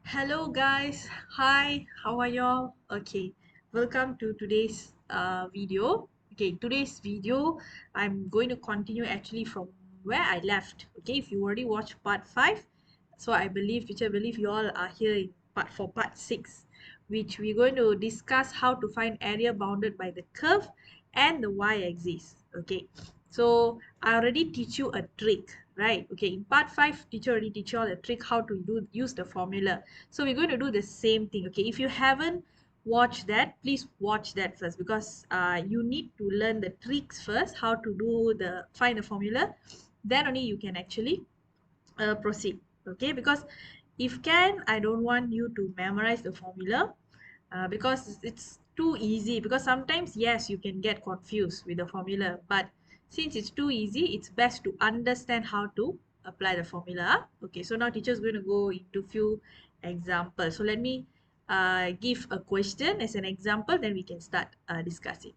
Hello guys, hi, how are y'all? Okay, welcome to today's video. Okay, today's video I'm going to continue actually from where I left. Okay, if you already watched part 5, so I believe you all are here in part 6, which we're going to discuss how to find area bounded by the curve and the y-axis. Okay, so I already teach you a trick, right? Okay, in part 5 teacher already teach you all a trick how to use the formula. So we're going to do the same thing. Okay, if you haven't watched that, please watch that first, because you need to learn the tricks first, how to do the find the formula. Then only you can actually proceed. Okay, because if can, I don't want you to memorize the formula, because it's too easy. Because sometimes, yes, you can get confused with the formula, but since it's too easy, it's best to understand how to apply the formula. Okay, so now teacher is going to go into few examples. So let me give a question as an example, then we can start discussing.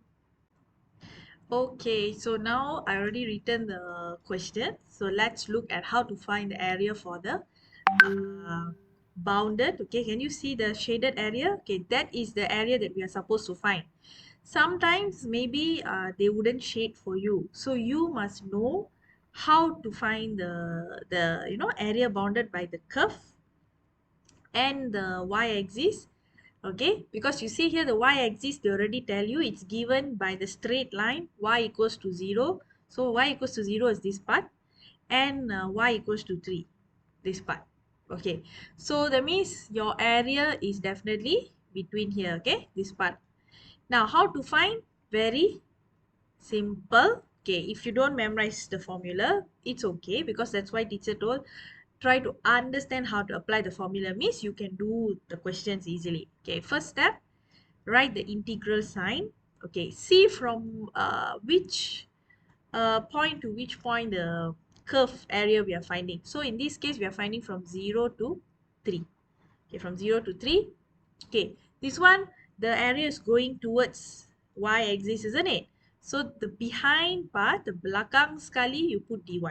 Okay, so now I already written the question. So let's look at how to find the area for the uh, bounded. Okay, can you see the shaded area? Okay, that is the area that we are supposed to find. Sometimes maybe they wouldn't shade for you, so you must know how to find the area bounded by the curve and the y-axis. Okay, because you see here the y-axis, they already tell you it's given by the straight line y equals to 0. So y equals to 0 is this part, and y equals to 3, this part. Okay, so that means your area is definitely between here. Okay, this part. Now how to find? Very simple. Okay, if you don't memorize the formula, it's okay, because that's why teacher told try to understand how to apply the formula, means you can do the questions easily. Okay, first step, write the integral sign. Okay, see from which point to which point the curve area we are finding. So in this case, we are finding from 0 to 3. Okay, from 0 to 3. Okay, this one, the area is going towards y-axis, isn't it? So the behind part, the belakang sekali, you put dy.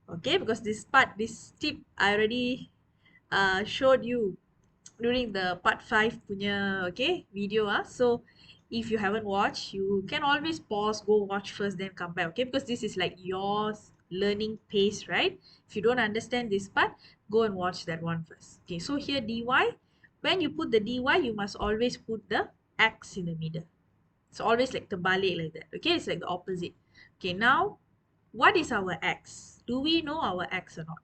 Okay, because this part, this tip, I already showed you during the part 5 punya video. So if you haven't watched, you can always pause, go watch first, then come back. Okay, because this is like your learning pace, right? If you don't understand this part, go and watch that one first. Okay, so here dy, when you put the dy, you must always put the x in the middle. It's always like terbalik like that. Okay, it's like the opposite. Okay, now what is our x? Do we know our x or not?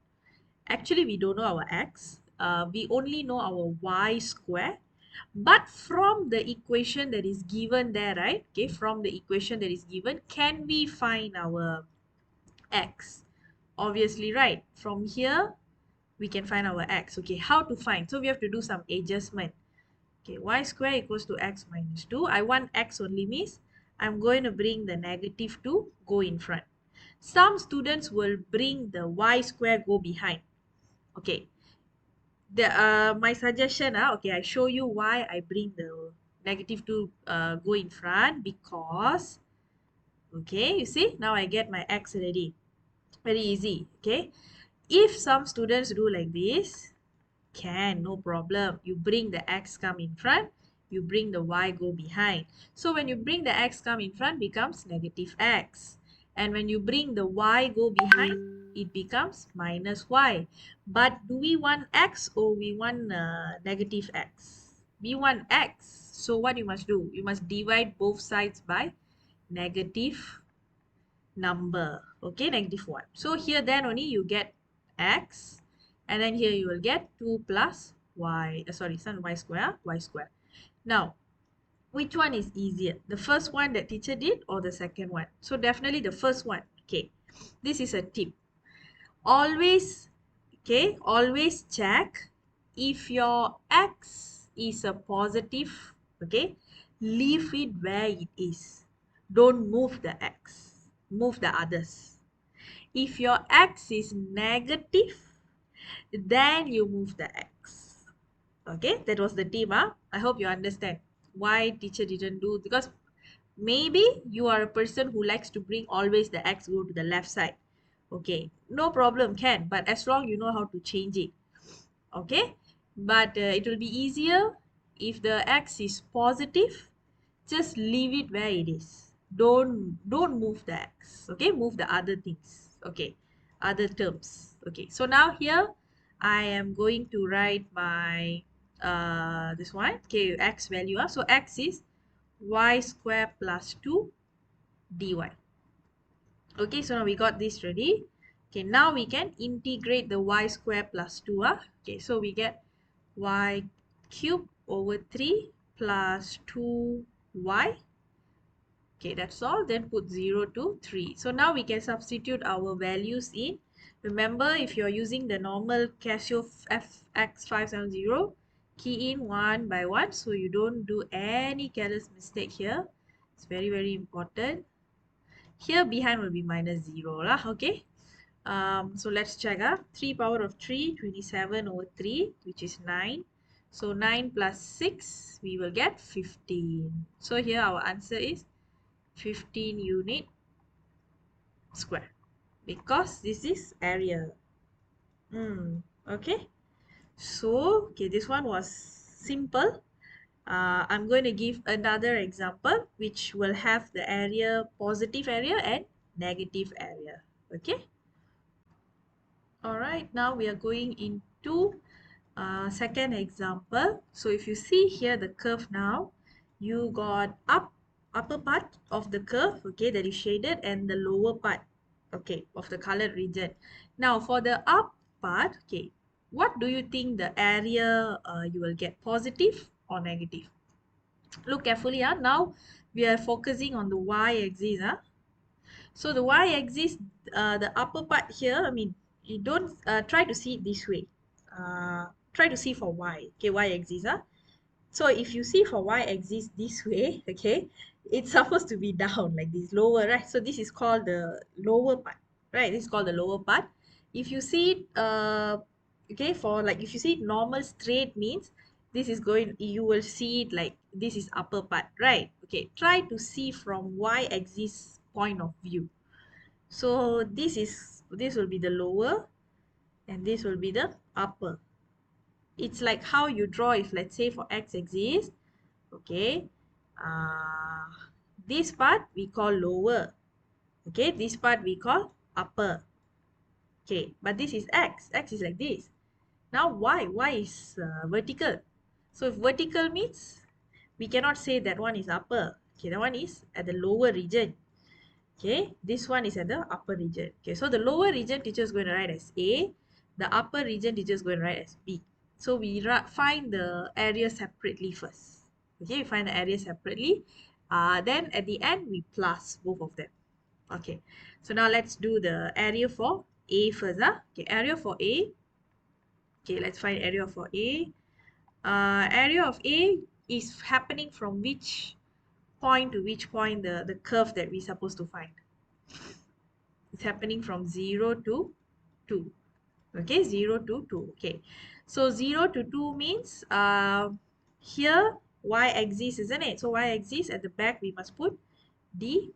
Actually, we don't know our x. We only know our y square. But from the equation that is given there, right? Okay, from the equation that is given, can we find our x? Obviously, right? From here, we can find our x. Okay, how to find? So we have to do some adjustment. Okay, y square equals to x minus 2. I want x only, means I'm going to bring the negative 2 go in front. Some students will bring the y square go behind. Okay, the my suggestion, okay, I show you why I bring the negative 2 go in front, because okay, you see now I get my x already, very easy. Okay, if some students do like this, can, no problem, you bring the x come in front, you bring the y go behind. So when you bring the x come in front, becomes negative x, and when you bring the y go behind, it becomes minus y. But do we want x or we want negative x? We want x. So what you must do, you must divide both sides by negative number. Okay, negative 1. So here then only you get x, and then here you will get 2 plus y, sorry, son, y square, y square. Now, which one is easier? The first one that teacher did or the second one? So definitely the first one. Okay, this is a tip. Always, okay, always check if your x is a positive, okay, leave it where it is. Don't move the x, move the others. If your x is negative, then you move the x. Okay, that was the tip. I hope you understand why teacher didn't do, because maybe you are a person who likes to bring always the x go to the left side. Okay, no problem, can, but as long you know how to change it. Okay, but it will be easier if the x is positive. Just leave it where it is. Don't move the x. Okay, move the other things. Okay, other terms. Okay, so now here I am going to write my this one. Okay, x value. So x is y square plus 2 dy. Okay, so now we got this ready. Okay, now we can integrate the y square plus 2. Okay, so we get y cube over 3 plus 2y. Okay, that's all. Then put 0 to 3. So now we can substitute our values in. Remember, if you're using the normal Casio FX570, key in one by one so you don't do any careless mistake here. It's very, very important. Here behind will be minus 0 lah, okay? So let's check. 3 power of 3, 27 over 3, which is 9. So 9 plus 6, we will get 15. So here our answer is 15 unit square because this is area. Okay. So, okay, this one was simple. I'm going to give another example which will have the area, positive area and negative area. Okay. All right. Now we are going into second example. So if you see here the curve now, you got upper part of the curve, okay, that is shaded, and the lower part, okay, of the colored region. Now for the up part, okay, what do you think the area you will get, positive or negative? Look carefully. Now we are focusing on the y-axis. So the y-axis, the upper part here, I mean, you don't try to see it this way. Try to see for y, okay, y-axis. So if you see for y-axis this way, okay, it's supposed to be down like this, lower, right? So this is called the lower part, right? This is called the lower part. If you see it, okay, for like if you see it normal straight means this is going, you will see it like this is upper part, right? Okay, try to see from y-axis point of view. So this will be the lower and this will be the upper. It's like how you draw if let's say for x-axis, okay, uh, this part we call lower, okay, this part we call upper, okay, but this is x is like this. Now y is vertical. So if vertical means we cannot say that one is upper, okay, that one is at the lower region. Okay, this one is at the upper region. Okay, so the lower region teacher is going to write as A, the upper region teacher is going to write as B. So we find the area separately first. Okay, we find the area separately. Then at the end we plus both of them. Okay, so now let's do the area for A first. Okay, area for A. Okay, let's find area for A. Area of A is happening from which point to which point, the curve that we're supposed to find. It's happening from 0 to 2. Okay, 0 to 2. Okay, so 0 to 2 means here y-axis, isn't it? So y-axis at the back we must put dy,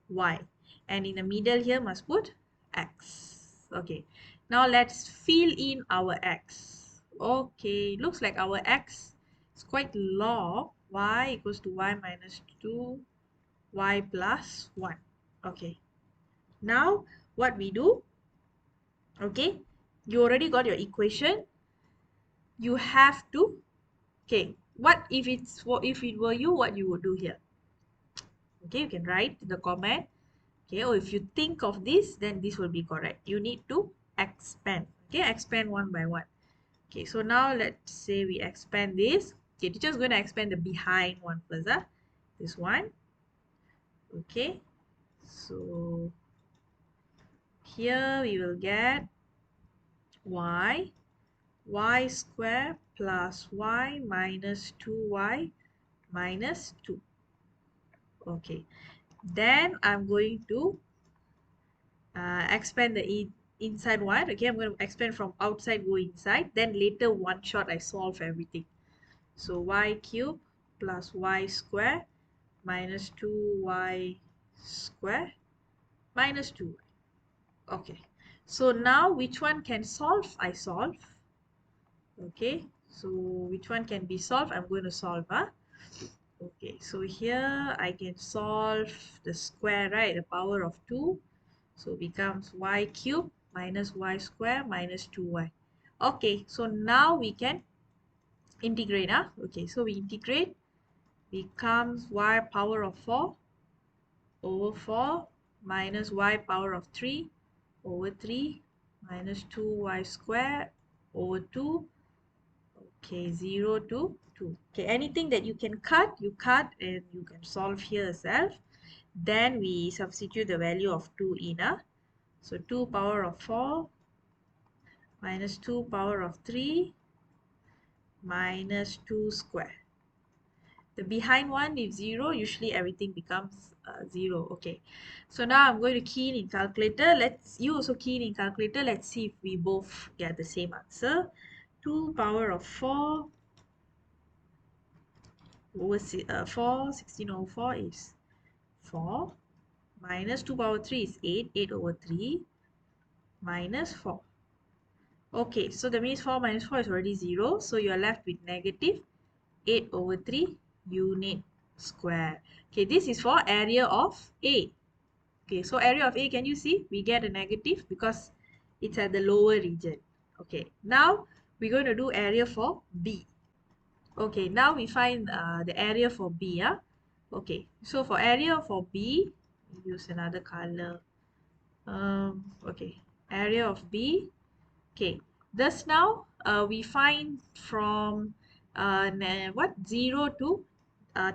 and in the middle here must put x. Okay, now let's fill in our x. Okay, looks like our x is quite long. Y equals to y minus 2, y plus 1. Okay, now what we do, okay, you already got your equation. You have to, okay, what if if it were you, what you would do here? Okay, you can write in the comment. Okay, or if you think of this, then this will be correct. You need to expand. Okay, expand one by one. Okay, so now let's say we expand this. Okay, teacher's going to expand the behind one first. This one. Okay, so here we will get y square plus y minus 2y minus 2. Okay, then I'm going to expand the inside one. Okay, I'm going to expand from outside go inside, then later one shot I solve everything. So y cube plus y square minus 2y square minus 2. Okay, so now which one can solve? I solve. Okay, So which one can be solved? I'm going to solve. Okay, so here I can solve the square, right? The power of 2. So becomes y cubed minus y square minus 2y. Okay, so now we can integrate. Okay, so we integrate, becomes y power of 4 over 4 minus y power of 3 over 3 minus 2y square over 2. Okay, 0 to 2. Okay, anything that you can cut, you cut, and you can solve here yourself. Then we substitute the value of 2 in. So 2 power of 4 minus 2 power of 3 minus 2 square. The behind one is 0, usually everything becomes 0. Okay, so now I'm going to key in calculator. You also key in calculator. Let's see if we both get the same answer. 2 power of 4 over 4, 16 over 4 is 4 minus 2 power 3 is 8, 8 over 3 minus 4. Okay, so that means 4 minus 4 is already 0. So you are left with negative 8 over 3 unit square. Okay, this is for area of A. Okay, so area of A, can you see? We get a negative because it's at the lower region. Okay, now we're going to do area for B. Okay, now we find the area for B. Okay, so for area for B, use another color. Okay, area of B. Okay, thus now we find from what 0 to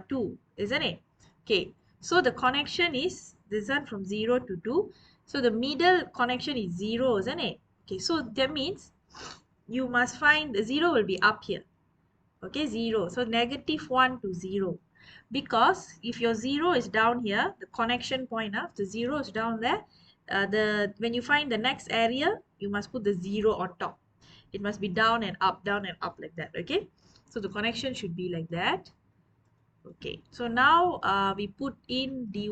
2, isn't it? Okay, so the connection is this one from 0 to 2. So the middle connection is 0, isn't it? Okay, so that means you must find the 0 will be up here. Okay, 0. So negative 1 to 0. Because if your 0 is down here, the connection point, the 0 is down there, when you find the next area, you must put the 0 on top. It must be down and up like that. Okay, so the connection should be like that. Okay, so now we put in dy.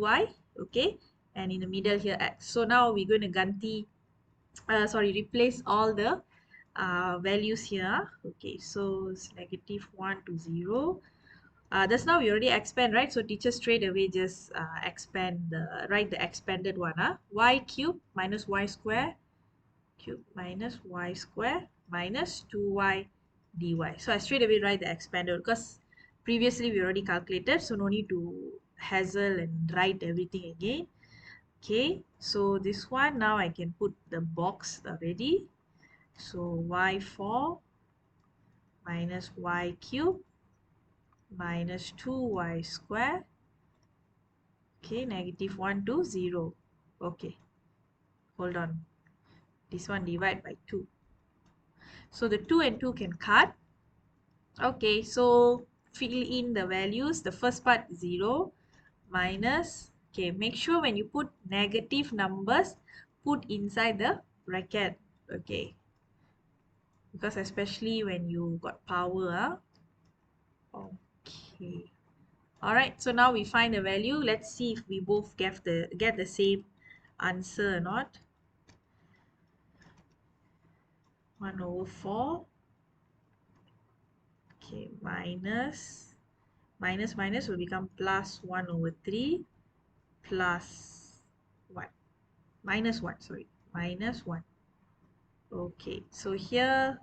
Okay, and in the middle here x. So now we're going to replace all the values here. Okay, so it's negative 1 to 0. Just now we already expand, right? So teacher straight away just write the expanded one. Y cube minus y square cube minus y square minus 2y dy. So I straight away write the expanded because previously we already calculated, so no need to hassle and write everything again. Okay, so this one now I can put the box already. So y4 minus y cube minus 2y square. Okay, negative 1 to 0. Okay, hold on. This one divide by 2. So the 2 and 2 can cut. Okay, so fill in the values. The first part 0 minus. Okay, make sure when you put negative numbers, put inside the bracket. Okay, because especially when you got power. Okay. Alright, so now we find the value. Let's see if we both get the same answer or not. 1 over 4. Okay, minus will become plus 1 over 3 plus 1. Minus 1, sorry. Minus 1. Okay, so here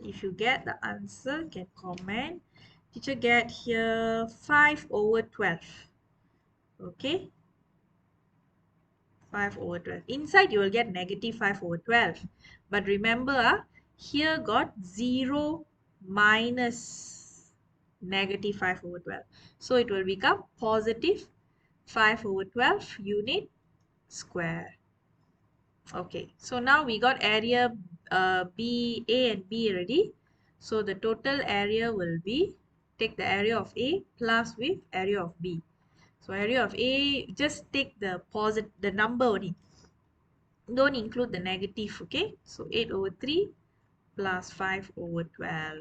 if you get the answer, can comment. Teacher get here 5 over 12. Okay, 5 over 12. Inside you will get negative 5 over 12. But remember, here got 0 minus negative 5 over 12. So it will become positive 5 over 12 unit square. Okay, so now we got area B, A and B already. So the total area will be, take the area of A plus with area of B. So area of A, just take the number only. Don't include the negative, okay? So 8 over 3 plus 5 over 12.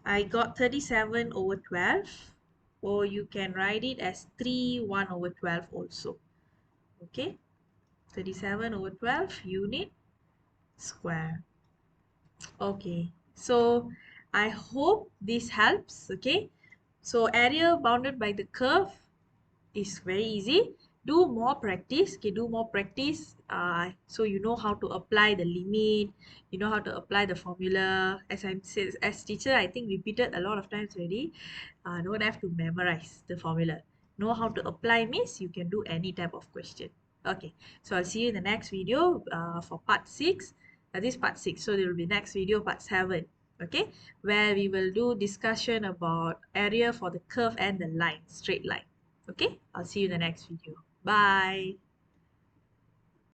I got 37 over 12. Or you can write it as 3 1 over 12 also. Okay, 37 over 12 unit square. Okay, so I hope this helps. Okay, so area bounded by the curve is very easy. Do more practice. Okay, do more practice. So you know how to apply the limit. You know how to apply the formula. As I said, as teacher, I think repeated a lot of times already. Don't have to memorize the formula. Know how to apply means you can do any type of question. Okay, so I'll see you in the next video for part 6. This is part 6. So there will be next video, part 7. Okay, where we will do discussion about area for the curve and the line, straight line. Okay, I'll see you in the next video. Bye.